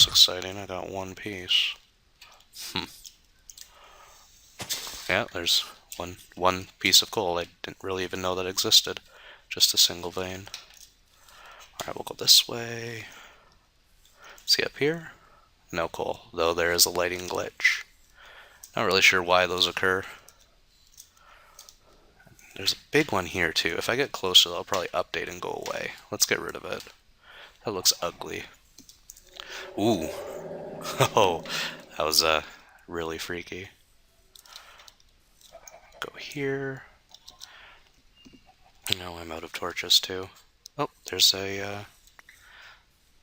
was exciting. I got one piece. Yeah, there's one piece of coal. I didn't really even know that existed. Just a single vein. Alright, we'll go this way. See up here? No coal, though there is a lighting glitch. Not really sure why those occur. There's a big one here too. If I get closer, they'll probably update and go away. Let's get rid of it. That looks ugly. Ooh. Oh, that was really freaky. Go here. No, I'm out of torches too. Oh, there's a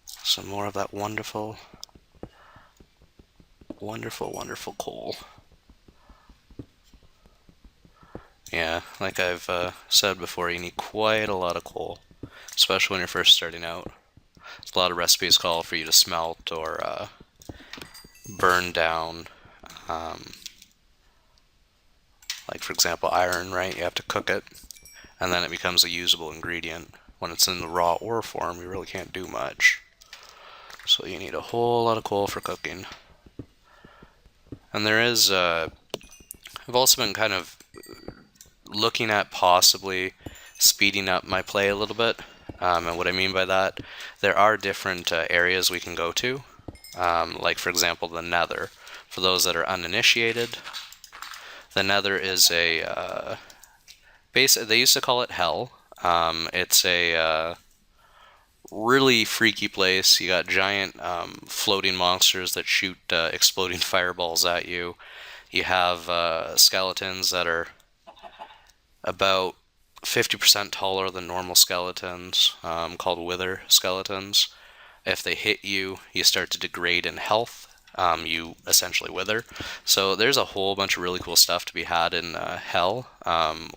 some more of that wonderful coal. Yeah, like I've said before, you need quite a lot of coal, especially when you're first starting out. A lot of recipes call for you to smelt or burn down, like for example iron, right? You have to cook it, and then it becomes a usable ingredient. When it's in the raw ore form, you really can't do much. So you need a whole lot of coal for cooking. And there is, I've also been kind of looking at possibly speeding up my play a little bit. And what I mean by that, there are different areas we can go to. Like for example, the Nether. For those that are uninitiated, the Nether is a, they used to call it Hell. It's a really freaky place. You got giant floating monsters that shoot exploding fireballs at you. You have skeletons that are about 50% taller than normal skeletons, called wither skeletons. If they hit you, you start to degrade in health. You essentially wither. So there's a whole bunch of really cool stuff to be had in Hell,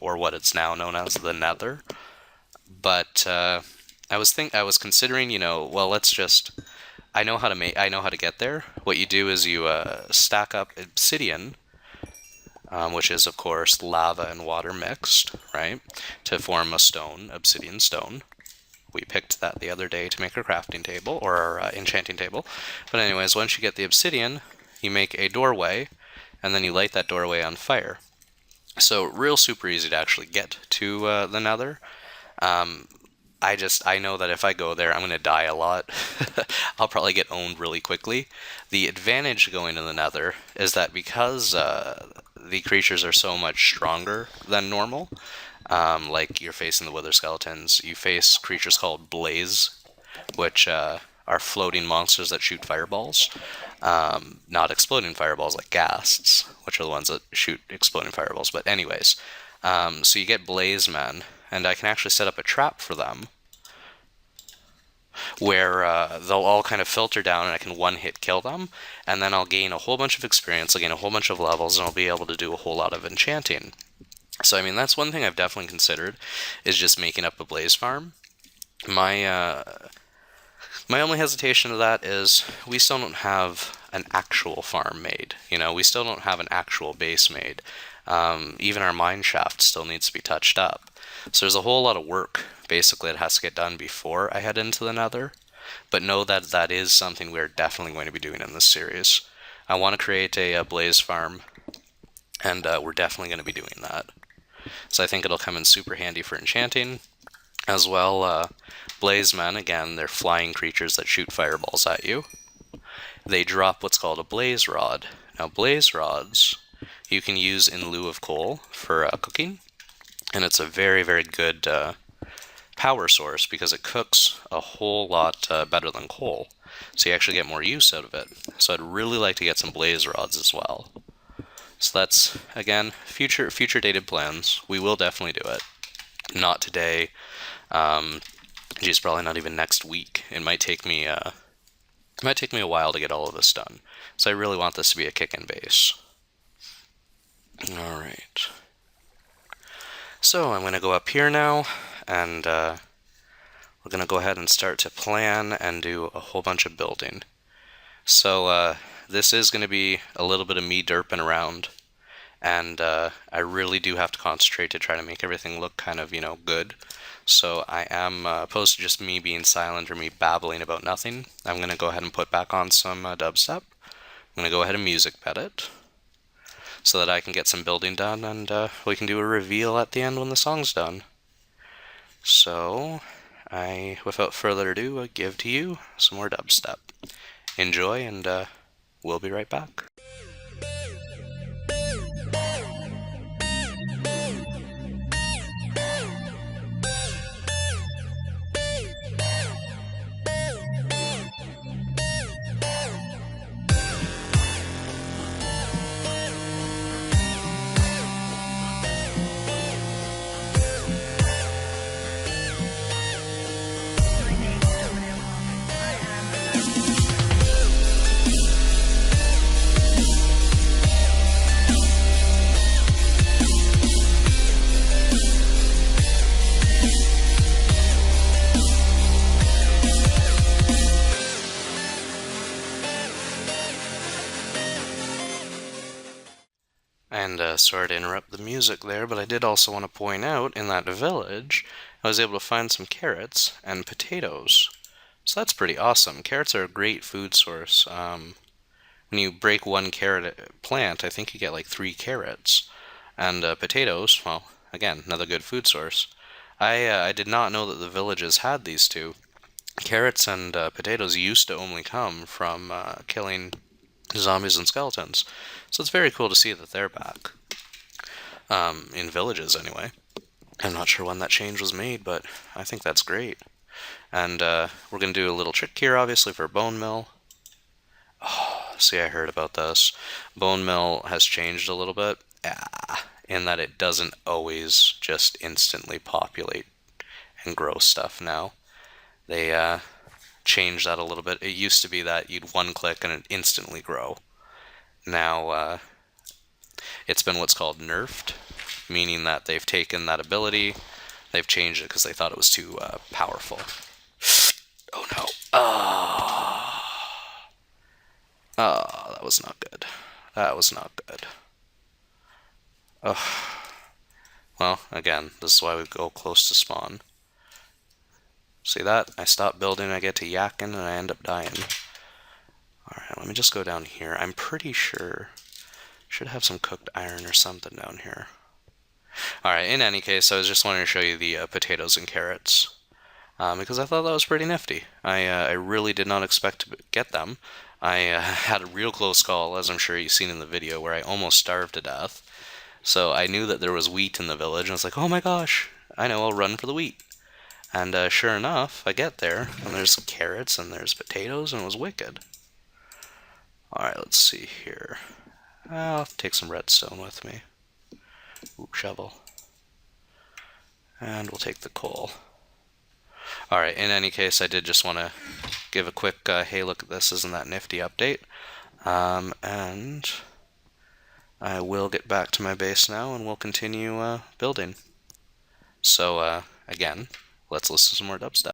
or what it's now known as the Nether. But I was considering, well, let's just. I know how to get there. What you do is you stack up obsidian, which is of course lava and water mixed, right, to form a stone, obsidian stone. We picked that the other day to make our crafting table, or our enchanting table. But anyways, once you get the obsidian, you make a doorway, and then you light that doorway on fire. So real super easy to actually get to the Nether. I know that if I go there, I'm going to die a lot. I'll probably get owned really quickly. The advantage going to the Nether is that because the creatures are so much stronger than normal, like you're facing the wither skeletons, you face creatures called blaze, which are floating monsters that shoot fireballs. Not exploding fireballs like ghasts, which are the ones that shoot exploding fireballs. But anyways, so you get blaze men, and I can actually set up a trap for them where they'll all kind of filter down and I can one-hit kill them, and then I'll gain a whole bunch of experience, I'll gain a whole bunch of levels, and I'll be able to do a whole lot of enchanting. So I mean, that's one thing I've definitely considered, is just making up a blaze farm. My only hesitation to that is we still don't have an actual farm made. We still don't have an actual base made. Even our mine shaft still needs to be touched up. So there's a whole lot of work, basically, that has to get done before I head into the Nether. But know that that is something we're definitely going to be doing in this series. I want to create a blaze farm, and we're definitely going to be doing that. So I think it'll come in super handy for enchanting. As well, blaze men, again, they're flying creatures that shoot fireballs at you. They drop what's called a blaze rod. Now, blaze rods you can use in lieu of coal for cooking. And it's a very, very good power source because it cooks a whole lot better than coal. So you actually get more use out of it. So I'd really like to get some blaze rods as well. So that's, again, future dated plans. We will definitely do it. Not today. Geez, probably not even next week. It might take me a while to get all of this done. So I really want this to be a kick-in base. All right. So I'm going to go up here now, and we're going to go ahead and start to plan and do a whole bunch of building. So this is going to be a little bit of me derping around, and I really do have to concentrate to try to make everything look kind of, good. So I am, opposed to just me being silent or me babbling about nothing, I'm going to go ahead and put back on some dubstep. I'm going to go ahead and music bed it so that I can get some building done, and we can do a reveal at the end when the song's done. So, without further ado, I give to you some more dubstep. Enjoy, and we'll be right back. And sorry to interrupt the music there, but I did also want to point out, in that village, I was able to find some carrots and potatoes. So that's pretty awesome. Carrots are a great food source. When you break one carrot plant, I think you get like 3 carrots. And potatoes, well, again, another good food source. I did not know that the villages had these two. Carrots and potatoes used to only come from killing zombies and skeletons. So it's very cool to see that they're back. In villages, anyway. I'm not sure when that change was made, but I think that's great. And we're going to do a little trick here, obviously, for bone meal. Oh, see, I heard about this. Bone meal has changed a little bit, in that it doesn't always just instantly populate and grow stuff now. They changed that a little bit. It used to be that you'd one-click and it'd instantly grow. Now, it's been what's called nerfed, meaning that they've taken that ability, they've changed it because they thought it was too powerful. Oh no. Oh, that was not good. That was not good. Oh. Well, again, this is why we go close to spawn. See that? I stop building, I get to yakking, and I end up dying. Alright, let me just go down here. I'm pretty sure... should have some cooked iron or something down here. Alright, in any case, I was just wanting to show you the potatoes and carrots. Because I thought that was pretty nifty. I really did not expect to get them. I had a real close call, as I'm sure you've seen in the video, where I almost starved to death. So I knew that there was wheat in the village, and I was like, oh my gosh, I know, I'll run for the wheat. And sure enough, I get there, and there's carrots, and there's potatoes, and it was wicked. Alright, let's see here. I'll take some redstone with me. Ooh, shovel. And we'll take the coal. Alright, in any case, I did just want to give a quick, hey, look at this, isn't that nifty update? And I will get back to my base now, and we'll continue building. So, again, let's listen to some more dubstep.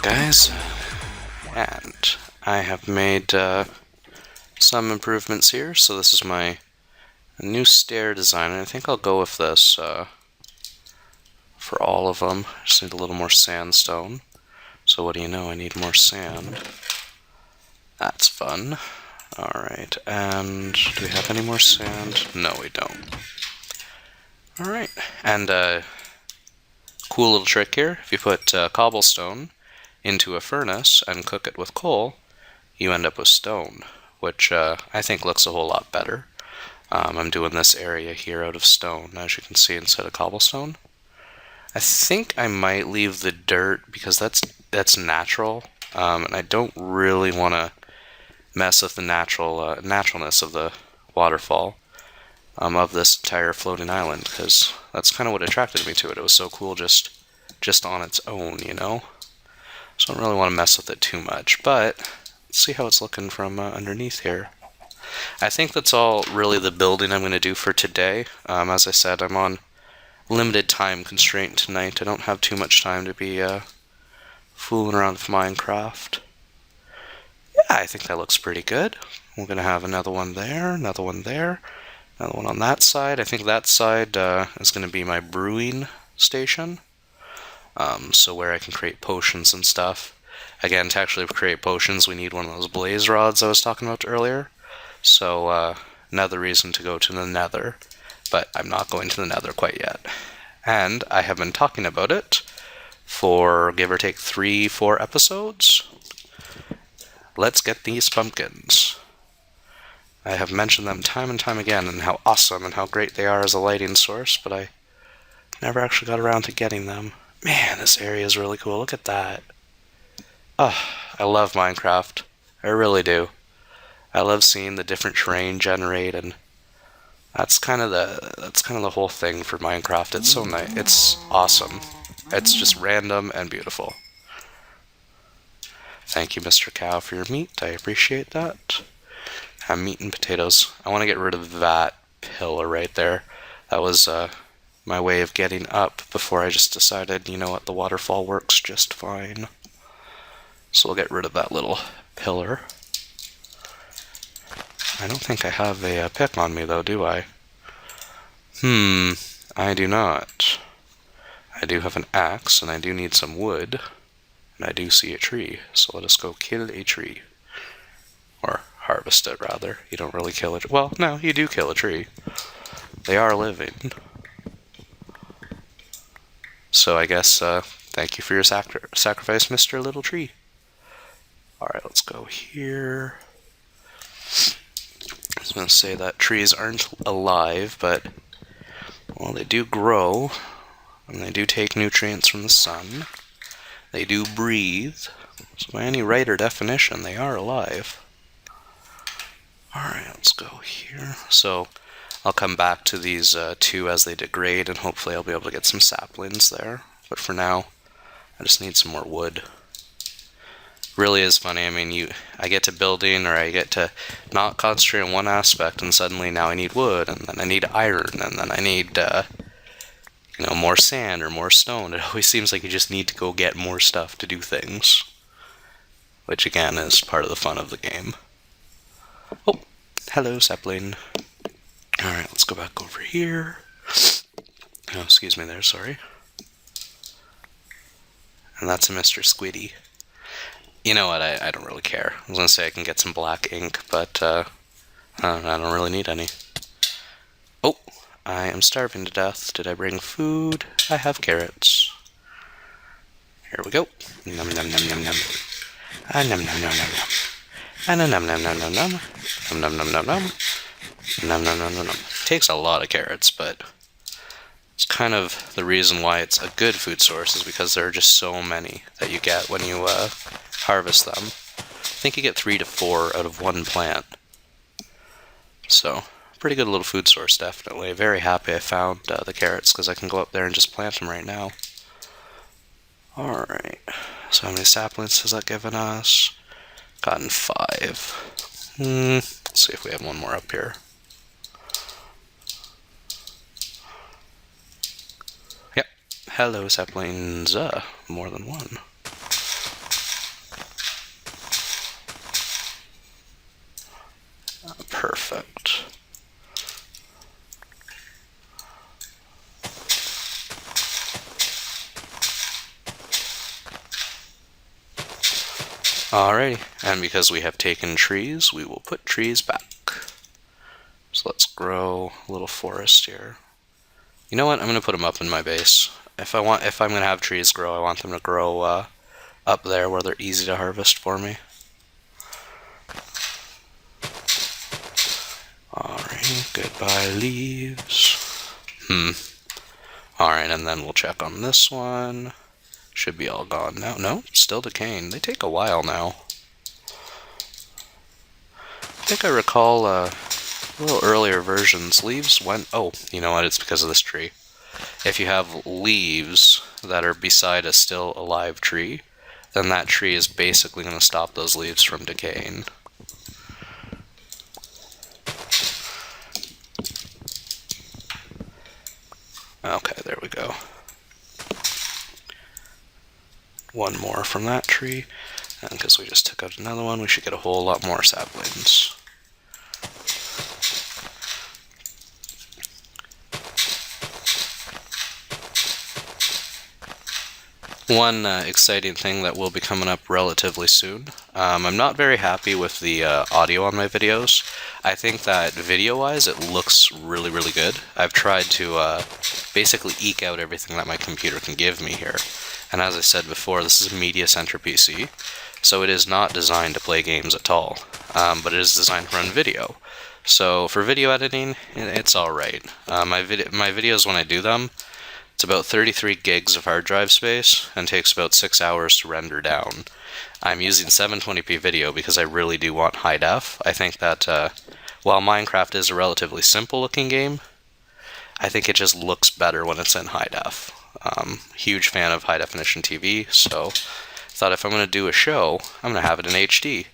guys, and I have made some improvements here. So this is my new stair design, and I think I'll go with this for all of them. Just need a little more sandstone. So what do you know, I need more sand. That's fun. Alright, and do we have any more sand? No, we don't. Alright, and cool little trick here. If you put cobblestone into a furnace and cook it with coal, you end up with stone, which I think looks a whole lot better. I'm doing this area here out of stone, as you can see, instead of cobblestone. I think I might leave the dirt because that's natural, and I don't really want to mess with the naturalness of the waterfall of this entire floating island, because that's kind of what attracted me to it. It was so cool just on its own, you know? So I don't really want to mess with it too much, but let's see how it's looking from underneath here. I think that's all really the building I'm going to do for today. As I said, I'm on limited time constraint tonight. I don't have too much time to be fooling around with Minecraft. Yeah, I think that looks pretty good. We're going to have another one there, another one there, another one on that side. I think that side is going to be my brewing station. So where I can create potions and stuff. Again, to actually create potions, we need one of those blaze rods I was talking about earlier. So another reason to go to the nether. But I'm not going to the nether quite yet. And I have been talking about it for, give or take, 3-4 episodes. Let's get these pumpkins. I have mentioned them time and time again and how awesome and how great they are as a lighting source, but I never actually got around to getting them. Man, this area is really cool. Look at that. Oh, I love Minecraft. I really do. I love seeing the different terrain generate, and that's kind of the whole thing for Minecraft. It's so nice. It's awesome. It's just random and beautiful. Thank you, Mr. Cow, for your meat. I appreciate that. Meat and potatoes. I want to get rid of that pillar right there. That was my way of getting up before I just decided, you know what, the waterfall works just fine. So we'll get rid of that little pillar. I don't think I have a pick on me, though, do I? I do not. I do have an axe, and I do need some wood. And I do see a tree, so let us go kill a tree. Or harvest it, rather. You don't really kill it. Well, no, you do kill a tree. They are living. So I guess, thank you for your sacrifice, Mr. Little Tree. Alright, let's go here. I was going to say that trees aren't alive, but, well, they do grow, and they do take nutrients from the sun. They do breathe, so by any right or definition, they are alive. Alright, let's go here. So, I'll come back to these two as they degrade, and hopefully I'll be able to get some saplings there. But for now, I just need some more wood. Really is funny. I mean, I get to building, or I get to not concentrate on one aspect, and suddenly now I need wood, and then I need iron, and then I need, more sand or more stone. It always seems like you just need to go get more stuff to do things. Which, again, is part of the fun of the game. Oh, hello, sapling. Alright, let's go back over here. Oh, excuse me there, sorry. And that's a Mr. Squiddy. You know what, I don't really care. I was going to say I can get some black ink, but I don't really need any. Oh, I am starving to death. Did I bring food? I have carrots. Here we go. Num num num num num. Num num num num num. Num num num num num num. Num num num num num. Num num num num num. Takes a lot of carrots, but it's kind of the reason why it's a good food source is because there are just so many that you get when you harvest them. I think you get 3 to 4 out of one plant. So, pretty good little food source, definitely. Very happy I found the carrots, because I can go up there and just plant them right now. Alright, so how many saplings has that given us? Gotten 5. Let's see if we have one more up here. Yep, hello saplings, more than one. Alrighty, and because we have taken trees, we will put trees back. So let's grow a little forest here. You know what? I'm gonna put them up in my base. If I'm gonna have trees grow, I want them to grow up there where they're easy to harvest for me. Alright, goodbye leaves. Alright, and then we'll check on this one. Should be all gone now. No, still decaying. They take a while now. I think I recall a little earlier versions. Leaves went... Oh, you know what? It's because of this tree. If you have leaves that are beside a still alive tree, then that tree is basically going to stop those leaves from decaying. Okay, there we go. One more from that tree, and because we just took out another one, we should get a whole lot more saplings. One exciting thing that will be coming up relatively soon. I'm not very happy with the audio on my videos. I think that video-wise it looks really, really good. I've tried to basically eke out everything that my computer can give me here. And as I said before, this is a media center PC, so it is not designed to play games at all, but it is designed to run video. So for video editing, it's alright. My videos, when I do them, it's about 33 gigs of hard drive space and takes about 6 hours to render down. I'm using 720p video because I really do want high def. I think that while Minecraft is a relatively simple looking game, I think it just looks better when it's in high def. Huge fan of high definition TV, so thought if I'm going to do a show, I'm going to have it in HD.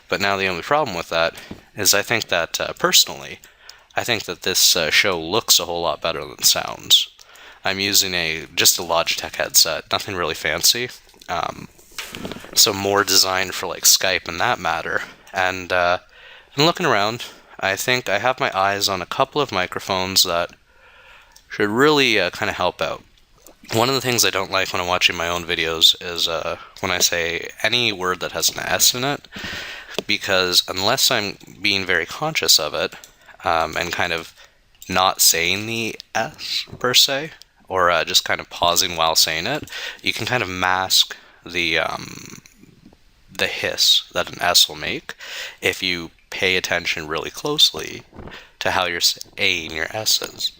But now the only problem with that is I think that, personally, I think that this show looks a whole lot better than sounds. I'm using just a Logitech headset, nothing really fancy. So more designed for like Skype and that matter. And I'm looking around. I think I have my eyes on a couple of microphones that should really kind of help out. One of the things I don't like when I'm watching my own videos is when I say any word that has an S in it, because unless I'm being very conscious of it and kind of not saying the S per se, or just kind of pausing while saying it, you can kind of mask the hiss that an S will make if you pay attention really closely to how you're saying your S's.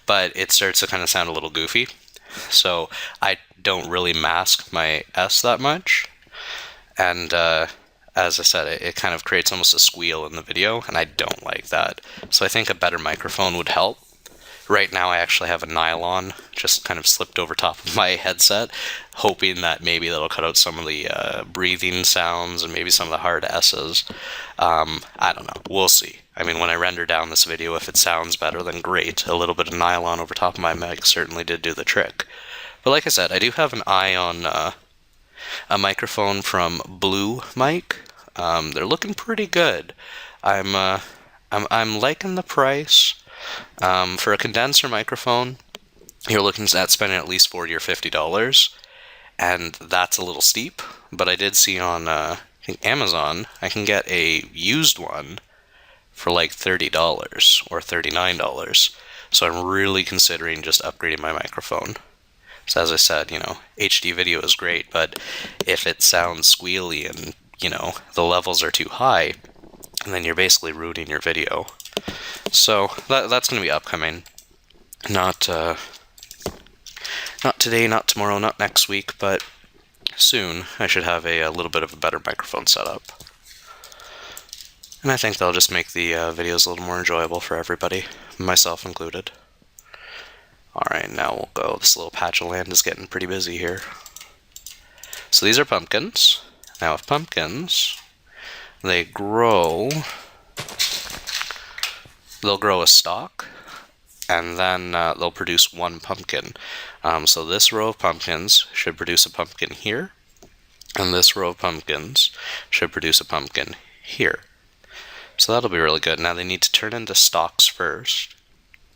But it starts to kind of sound a little goofy, so I don't really mask my S that much, and as I said, it kind of creates almost a squeal in the video, and I don't like that. So I think a better microphone would help. Right now I actually have a nylon just kind of slipped over top of my headset, hoping that maybe that'll cut out some of the breathing sounds and maybe some of the hard S's. I don't know. We'll see. I mean, when I render down this video, if it sounds better, then great. A little bit of nylon over top of my mic certainly did do the trick. But like I said, I do have an eye on a microphone from Blue Mic. They're looking pretty good. I'm liking the price. For a condenser microphone, you're looking at spending at least $40 or $50, and that's a little steep. But I did see on I think Amazon, I can get a used one for like $30 or $39. So I'm really considering just upgrading my microphone. So as I said, you know, HD video is great, but if it sounds squealy and, you know, the levels are too high, then you're basically ruining your video. So that's going to be upcoming. Not today, not tomorrow, not next week, but soon I should have a little bit of a better microphone setup. And I think that'll just make the videos a little more enjoyable for everybody, myself included. Alright, now we'll go. This little patch of land is getting pretty busy here. So these are pumpkins. Now with pumpkins, they grow... They'll grow a stalk, and then they'll produce one pumpkin. So this row of pumpkins should produce a pumpkin here, and this row of pumpkins should produce a pumpkin here. So that'll be really good. Now they need to turn into stalks first,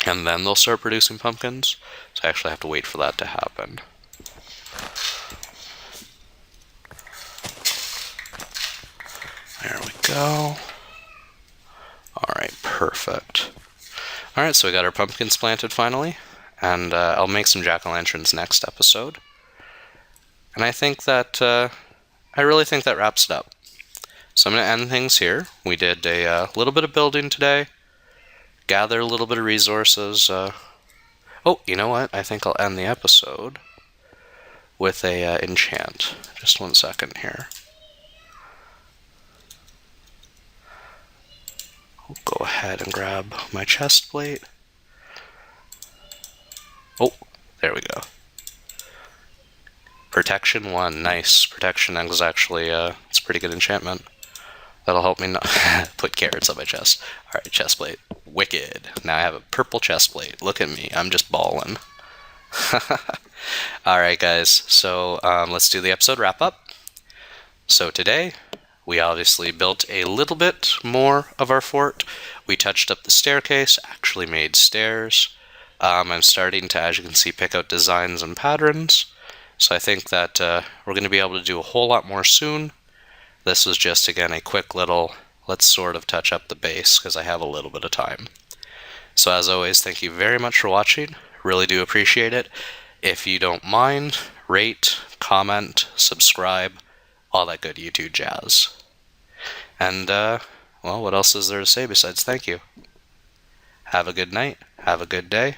and then they'll start producing pumpkins. So I actually have to wait for that to happen. go. Alright, perfect. Alright, so we got our pumpkins planted finally, and I'll make some jack-o'-lanterns next episode. And I think that, I really think that wraps it up. So I'm going to end things here. We did a little bit of building today, gather a little bit of resources. Oh, you know what? I think I'll end the episode with a enchant. Just 1 second here. I'll go ahead and grab my chest plate. Oh, there we go. Protection 1, nice. Protection is actually, it's a pretty good enchantment. That'll help me not put carrots on my chest. Alright, chest plate. Wicked. Now I have a purple chest plate. Look at me, I'm just balling. Alright guys, so let's do the episode wrap up. So today, we obviously built a little bit more of our fort. We touched up the staircase, actually made stairs. I'm starting to, as you can see, pick out designs and patterns. So I think that we're going to be able to do a whole lot more soon. This was just, again, a quick little, let's sort of touch up the base, because I have a little bit of time. So as always, thank you very much for watching. Really do appreciate it. If you don't mind, rate, comment, subscribe, all that good YouTube jazz. And, well, what else is there to say besides thank you? Have a good night. Have a good day.